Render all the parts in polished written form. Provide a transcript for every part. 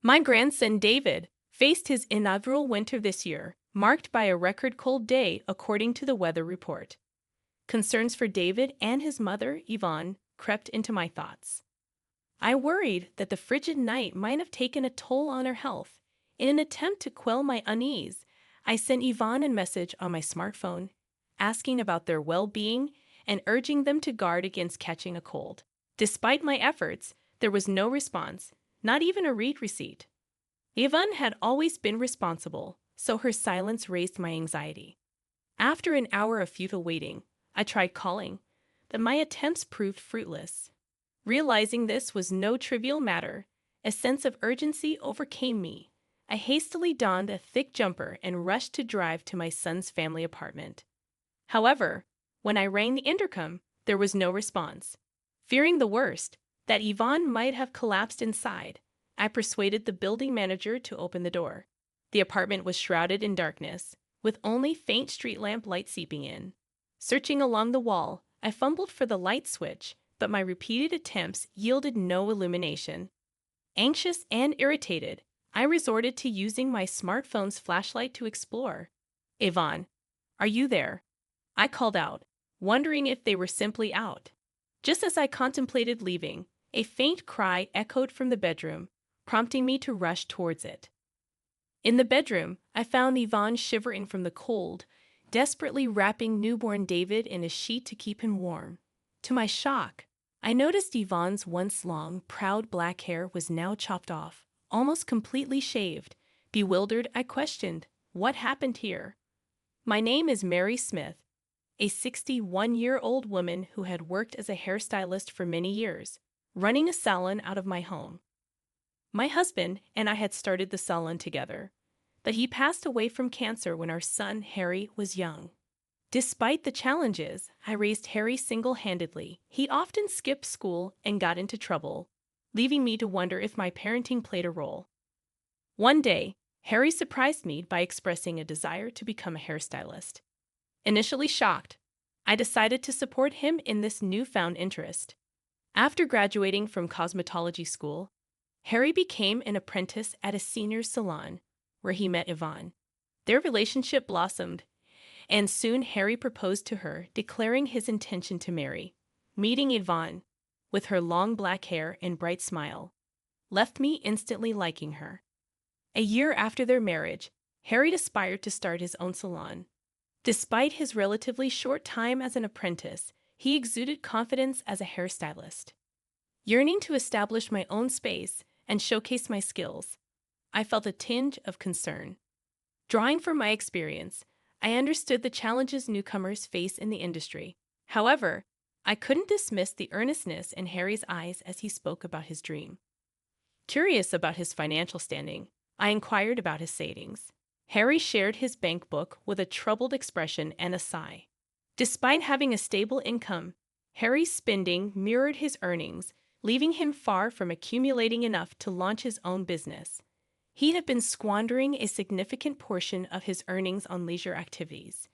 My grandson David faced his inaugural winter this year, marked by a record cold day according to the weather report. Concerns for David and his mother, Yvonne, crept into my thoughts. I worried that the frigid night might have taken a toll on her health. In an attempt to quell my unease, I sent Yvonne a message on my smartphone, asking about their well-being and urging them to guard against catching a cold. Despite my efforts, there was no response, not even a read receipt. Yvonne had always been responsible, so her silence raised my anxiety. After an hour of futile waiting, I tried calling, but my attempts proved fruitless. Realizing this was no trivial matter, a sense of urgency overcame me. I hastily donned a thick jumper and rushed to drive to my son's family apartment. However, when I rang the intercom, there was no response. Fearing the worst, that Yvonne might have collapsed inside, I persuaded the building manager to open the door. The apartment was shrouded in darkness, with only faint street lamp light seeping in. Searching along the wall, I fumbled for the light switch, but my repeated attempts yielded no illumination. Anxious and irritated, I resorted to using my smartphone's flashlight to explore. "Yvonne, are you there?" I called out, wondering if they were simply out. Just as I contemplated leaving, a faint cry echoed from the bedroom, prompting me to rush towards it. In the bedroom, I found Yvonne shivering from the cold, desperately wrapping newborn David in a sheet to keep him warm. To my shock, I noticed Yvonne's once long, proud black hair was now chopped off, almost completely shaved. Bewildered, I questioned, "What happened here?" "My name is Mary Smith," a 61-year-old woman who had worked as a hairstylist for many years, running a salon out of my home. My husband and I had started the salon together, but he passed away from cancer when our son, Harry, was young. Despite the challenges, I raised Harry single-handedly. He often skipped school and got into trouble, leaving me to wonder if my parenting played a role. One day, Harry surprised me by expressing a desire to become a hairstylist. Initially shocked, I decided to support him in this newfound interest. After graduating from cosmetology school, Harry became an apprentice at a senior's salon, where he met Yvonne. Their relationship blossomed, and soon Harry proposed to her, declaring his intention to marry. Meeting Yvonne, with her long black hair and bright smile, left me instantly liking her. A year after their marriage, Harry aspired to start his own salon. Despite his relatively short time as an apprentice, he exuded confidence as a hairstylist. Yearning to establish my own space and showcase my skills, I felt a tinge of concern. Drawing from my experience, I understood the challenges newcomers face in the industry. However, I couldn't dismiss the earnestness in Harry's eyes as he spoke about his dream. Curious about his financial standing, I inquired about his savings. Harry shared his bank book with a troubled expression and a sigh. Despite having a stable income, Harry's spending mirrored his earnings, leaving him far from accumulating enough to launch his own business. He had been squandering a significant portion of his earnings on leisure activities.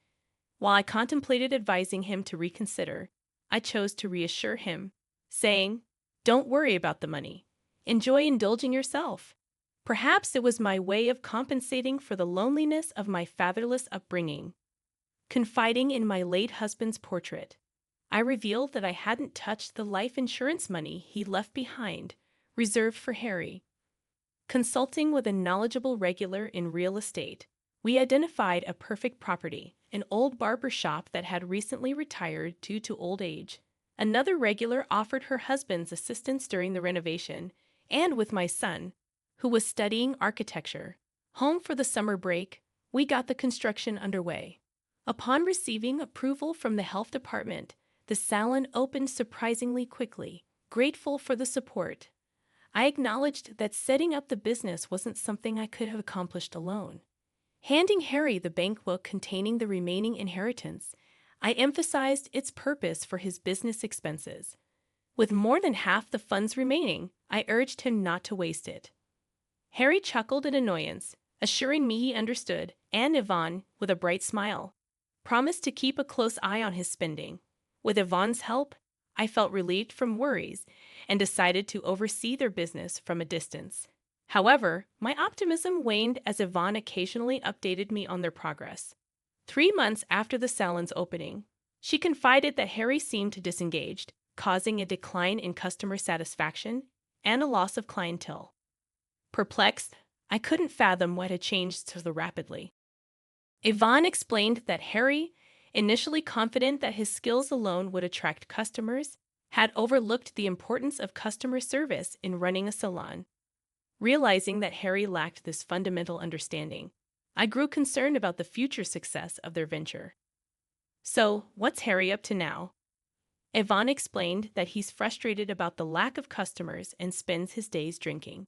While I contemplated advising him to reconsider, I chose to reassure him, saying, "Don't worry about the money. Enjoy indulging yourself." Perhaps it was my way of compensating for the loneliness of my fatherless upbringing. Confiding in my late husband's portrait, I revealed that I hadn't touched the life insurance money he left behind, reserved for Harry. Consulting with a knowledgeable regular in real estate, we identified a perfect property, an old barber shop that had recently retired due to old age. Another regular offered her husband's assistance during the renovation, and with my son, who was studying architecture, home for the summer break, we got the construction underway. Upon receiving approval from the health department, the salon opened surprisingly quickly. Grateful for the support, I acknowledged that setting up the business wasn't something I could have accomplished alone. Handing Harry the bank book containing the remaining inheritance, I emphasized its purpose for his business expenses. With more than half the funds remaining, I urged him not to waste it. Harry chuckled in annoyance, assuring me he understood, and Yvonne, with a bright smile, promised to keep a close eye on his spending. With Yvonne's help, I felt relieved from worries and decided to oversee their business from a distance. However, my optimism waned as Yvonne occasionally updated me on their progress. 3 months after the salon's opening, she confided that Harry seemed disengaged, causing a decline in customer satisfaction and a loss of clientele. Perplexed, I couldn't fathom what had changed so rapidly. Yvonne explained that Harry, initially confident that his skills alone would attract customers, had overlooked the importance of customer service in running a salon. Realizing that Harry lacked this fundamental understanding, I grew concerned about the future success of their venture. So, what's Harry up to now? Yvonne explained that he's frustrated about the lack of customers and spends his days drinking.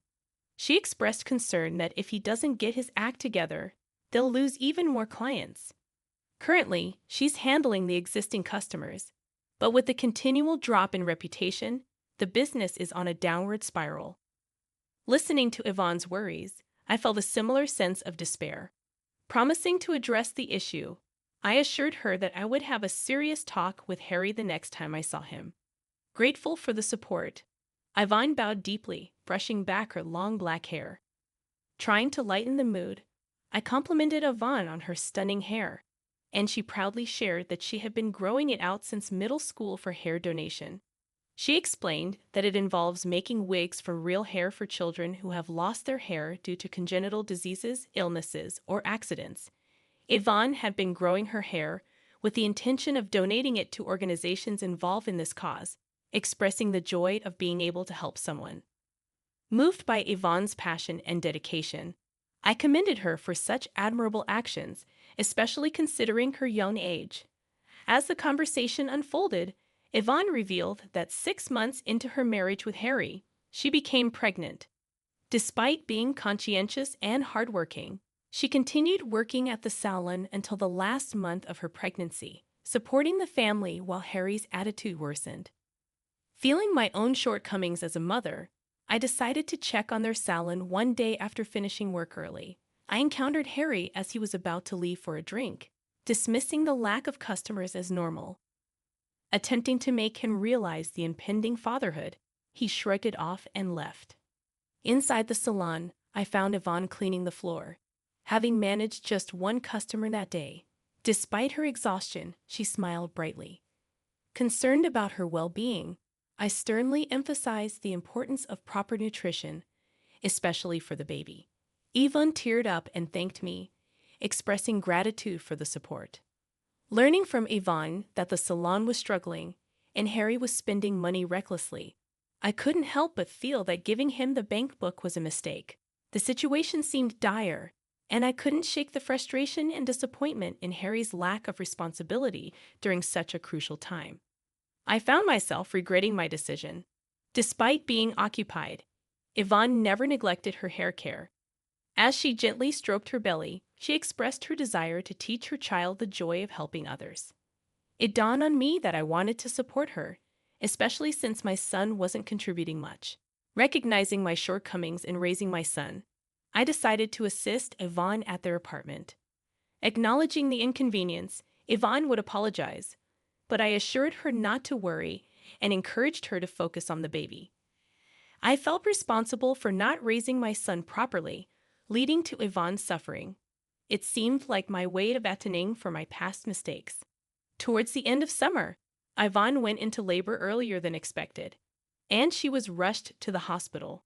She expressed concern that if he doesn't get his act together, they'll lose even more clients. Currently, she's handling the existing customers, but with the continual drop in reputation, the business is on a downward spiral. Listening to Yvonne's worries, I felt a similar sense of despair. Promising to address the issue, I assured her that I would have a serious talk with Harry the next time I saw him. Grateful for the support, Yvonne bowed deeply, brushing back her long black hair. Trying to lighten the mood, I complimented Yvonne on her stunning hair, and she proudly shared that she had been growing it out since middle school for hair donation. She explained that it involves making wigs from real hair for children who have lost their hair due to congenital diseases, illnesses, or accidents. Yvonne had been growing her hair with the intention of donating it to organizations involved in this cause, expressing the joy of being able to help someone. Moved by Yvonne's passion and dedication, I commended her for such admirable actions, especially considering her young age. As the conversation unfolded, Yvonne revealed that 6 months into her marriage with Harry, she became pregnant. Despite being conscientious and hardworking, she continued working at the salon until the last month of her pregnancy, supporting the family while Harry's attitude worsened. Feeling my own shortcomings as a mother, I decided to check on their salon one day after finishing work early. I encountered Harry as he was about to leave for a drink, dismissing the lack of customers as normal. Attempting to make him realize the impending fatherhood, he shrugged it off and left. Inside the salon, I found Yvonne cleaning the floor. Having managed just one customer that day, despite her exhaustion, she smiled brightly. Concerned about her well-being, I sternly emphasized the importance of proper nutrition, especially for the baby. Yvonne teared up and thanked me, expressing gratitude for the support. Learning from Yvonne that the salon was struggling and Harry was spending money recklessly, I couldn't help but feel that giving him the bank book was a mistake. The situation seemed dire, and I couldn't shake the frustration and disappointment in Harry's lack of responsibility during such a crucial time. I found myself regretting my decision. Despite being occupied, Yvonne never neglected her hair care. As she gently stroked her belly, she expressed her desire to teach her child the joy of helping others. It dawned on me that I wanted to support her, especially since my son wasn't contributing much. Recognizing my shortcomings in raising my son, I decided to assist Yvonne at their apartment. Acknowledging the inconvenience, Yvonne would apologize, but I assured her not to worry and encouraged her to focus on the baby. I felt responsible for not raising my son properly, leading to Yvonne's suffering. It seemed like my way of atoning for my past mistakes. Towards the end of summer, Yvonne went into labor earlier than expected, and she was rushed to the hospital.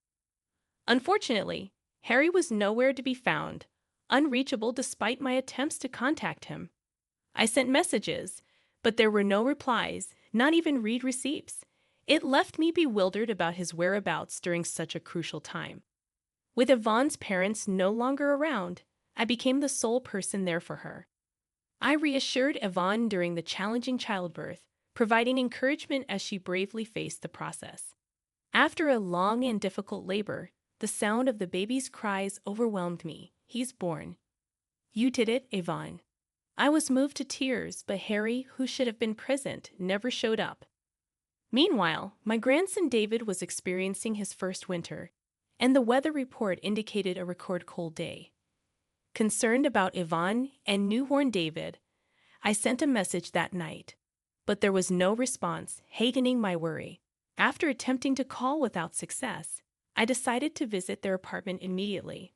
Unfortunately, Harry was nowhere to be found, unreachable despite my attempts to contact him. I sent messages, but there were no replies, not even read receipts. It left me bewildered about his whereabouts during such a crucial time. With Yvonne's parents no longer around, I became the sole person there for her. I reassured Yvonne during the challenging childbirth, providing encouragement as she bravely faced the process. After a long and difficult labor, the sound of the baby's cries overwhelmed me. He's born. You did it, Yvonne. I was moved to tears, but Harry, who should have been present, never showed up. Meanwhile, my grandson David was experiencing his first winter, and the weather report indicated a record cold day. Concerned about Yvonne and newborn David, I sent a message that night, but there was no response, hastening my worry. After attempting to call without success, I decided to visit their apartment immediately.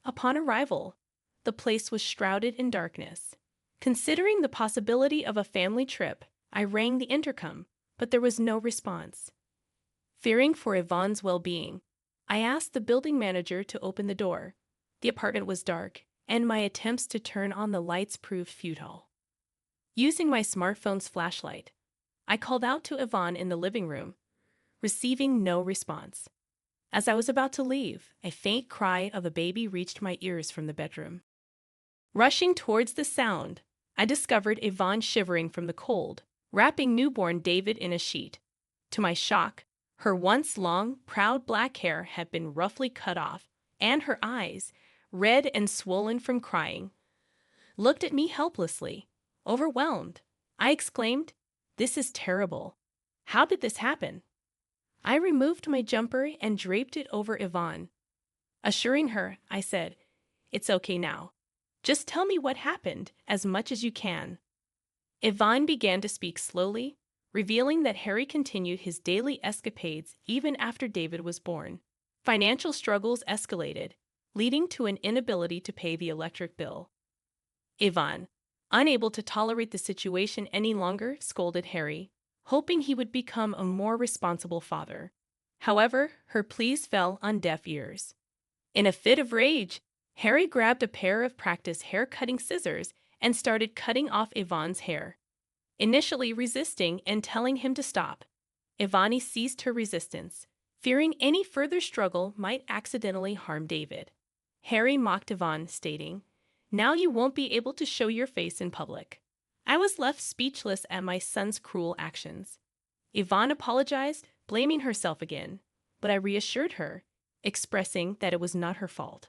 Upon arrival, the place was shrouded in darkness. Considering the possibility of a family trip, I rang the intercom, but there was no response. Fearing for Yvonne's well-being, I asked the building manager to open the door. The apartment was dark, and my attempts to turn on the lights proved futile. Using my smartphone's flashlight, I called out to Yvonne in the living room, receiving no response. As I was about to leave, a faint cry of a baby reached my ears from the bedroom. Rushing towards the sound, I discovered Yvonne shivering from the cold, wrapping newborn David in a sheet. To my shock, her once long, proud black hair had been roughly cut off, and her eyes, red and swollen from crying, looked at me helplessly. Overwhelmed, I exclaimed, "This is terrible. How did this happen?" I removed my jumper and draped it over Yvonne. Assuring her, I said, "It's okay now. Just tell me what happened as much as you can." Yvonne began to speak slowly, revealing that Harry continued his daily escapades even after David was born. Financial struggles escalated, leading to an inability to pay the electric bill. Yvonne, unable to tolerate the situation any longer, scolded Harry, hoping he would become a more responsible father. However, her pleas fell on deaf ears. In a fit of rage, Harry grabbed a pair of practice hair-cutting scissors and started cutting off Yvonne's hair. Initially resisting and telling him to stop, Yvonne ceased her resistance, fearing any further struggle might accidentally harm David. Harry mocked Yvonne, stating, "Now you won't be able to show your face in public." I was left speechless at my son's cruel actions. Yvonne apologized, blaming herself again, but I reassured her, expressing that it was not her fault.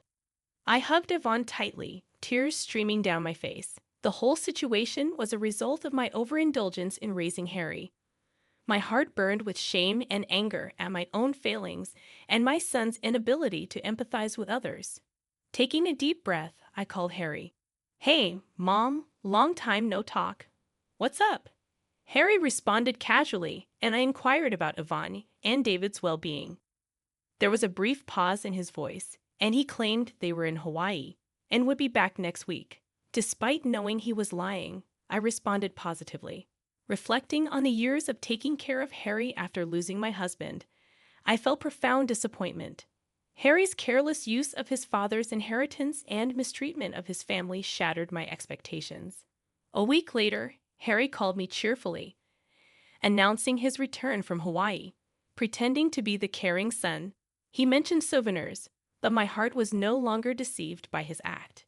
I hugged Yvonne tightly, tears streaming down my face. The whole situation was a result of my overindulgence in raising Harry. My heart burned with shame and anger at my own failings and my son's inability to empathize with others. Taking a deep breath, I called Harry. "Hey, Mom, long time no talk. What's up?" Harry responded casually, and I inquired about Yvonne and David's well-being. There was a brief pause in his voice, and he claimed they were in Hawaii and would be back next week. Despite knowing he was lying, I responded positively. Reflecting on the years of taking care of Harry after losing my husband, I felt profound disappointment. Harry's careless use of his father's inheritance and mistreatment of his family shattered my expectations. A week later, Harry called me cheerfully, announcing his return from Hawaii. Pretending to be the caring son, he mentioned souvenirs, but my heart was no longer deceived by his act.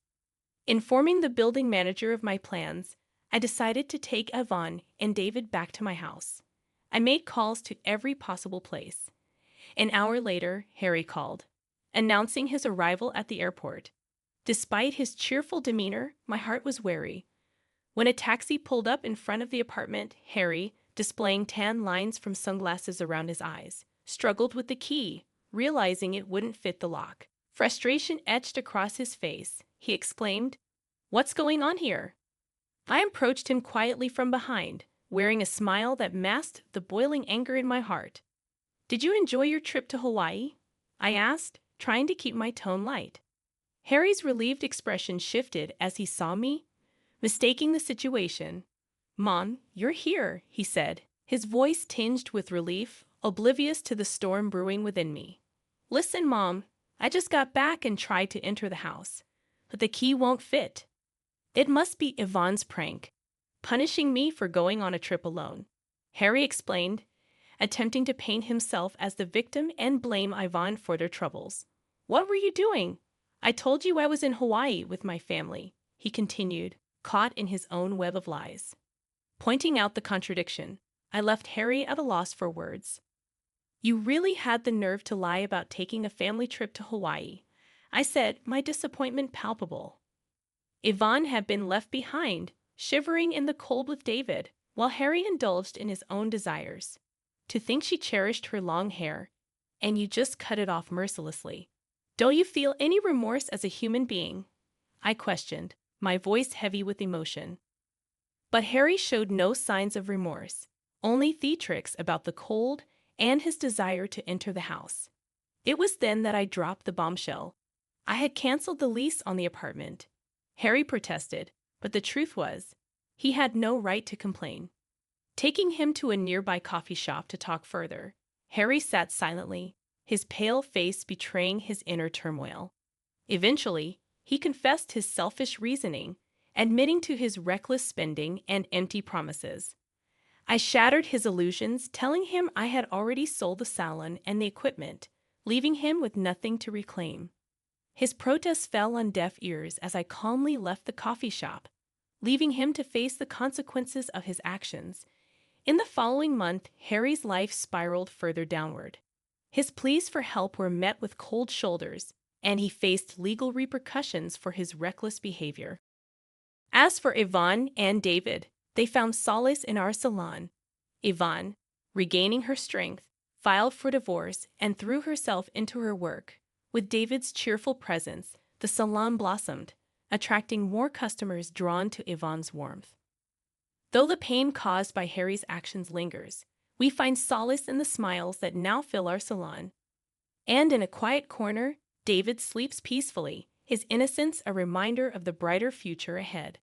Informing the building manager of my plans, I decided to take Yvonne and David back to my house. I made calls to every possible place. An hour later, Harry called, announcing his arrival at the airport. Despite his cheerful demeanor, my heart was wary. When a taxi pulled up in front of the apartment, Harry, displaying tan lines from sunglasses around his eyes, struggled with the key, realizing it wouldn't fit the lock. Frustration etched across his face. He exclaimed, "What's going on here?" I approached him quietly from behind, wearing a smile that masked the boiling anger in my heart. "Did you enjoy your trip to Hawaii?" I asked, trying to keep my tone light. Harry's relieved expression shifted as he saw me, mistaking the situation. "Mom, you're here," he said, his voice tinged with relief, oblivious to the storm brewing within me. "Listen, Mom, I just got back and tried to enter the house, but the key won't fit. It must be Yvonne's prank, punishing me for going on a trip alone," Harry explained, attempting to paint himself as the victim and blame Yvonne for their troubles. "What were you doing? I told you I was in Hawaii with my family," he continued, caught in his own web of lies. Pointing out the contradiction, I left Harry at a loss for words. "You really had the nerve to lie about taking a family trip to Hawaii," I said, my disappointment palpable. Yvonne had been left behind, shivering in the cold with David, while Harry indulged in his own desires. To think she cherished her long hair, and you just cut it off mercilessly. "Don't you feel any remorse as a human being?" I questioned, my voice heavy with emotion. But Harry showed no signs of remorse, only theatrics about the cold and his desire to enter the house. It was then that I dropped the bombshell. I had canceled the lease on the apartment. Harry protested, but the truth was, he had no right to complain. Taking him to a nearby coffee shop to talk further, Harry sat silently, his pale face betraying his inner turmoil. Eventually, he confessed his selfish reasoning, admitting to his reckless spending and empty promises. I shattered his illusions, telling him I had already sold the salon and the equipment, leaving him with nothing to reclaim. His protests fell on deaf ears as I calmly left the coffee shop, leaving him to face the consequences of his actions. In the following month, Harry's life spiraled further downward. His pleas for help were met with cold shoulders, and he faced legal repercussions for his reckless behavior. As for Yvonne and David, they found solace in our salon. Yvonne, regaining her strength, filed for divorce and threw herself into her work. With David's cheerful presence, the salon blossomed, attracting more customers drawn to Yvonne's warmth. Though the pain caused by Harry's actions lingers, we find solace in the smiles that now fill our salon. And in a quiet corner, David sleeps peacefully, his innocence a reminder of the brighter future ahead.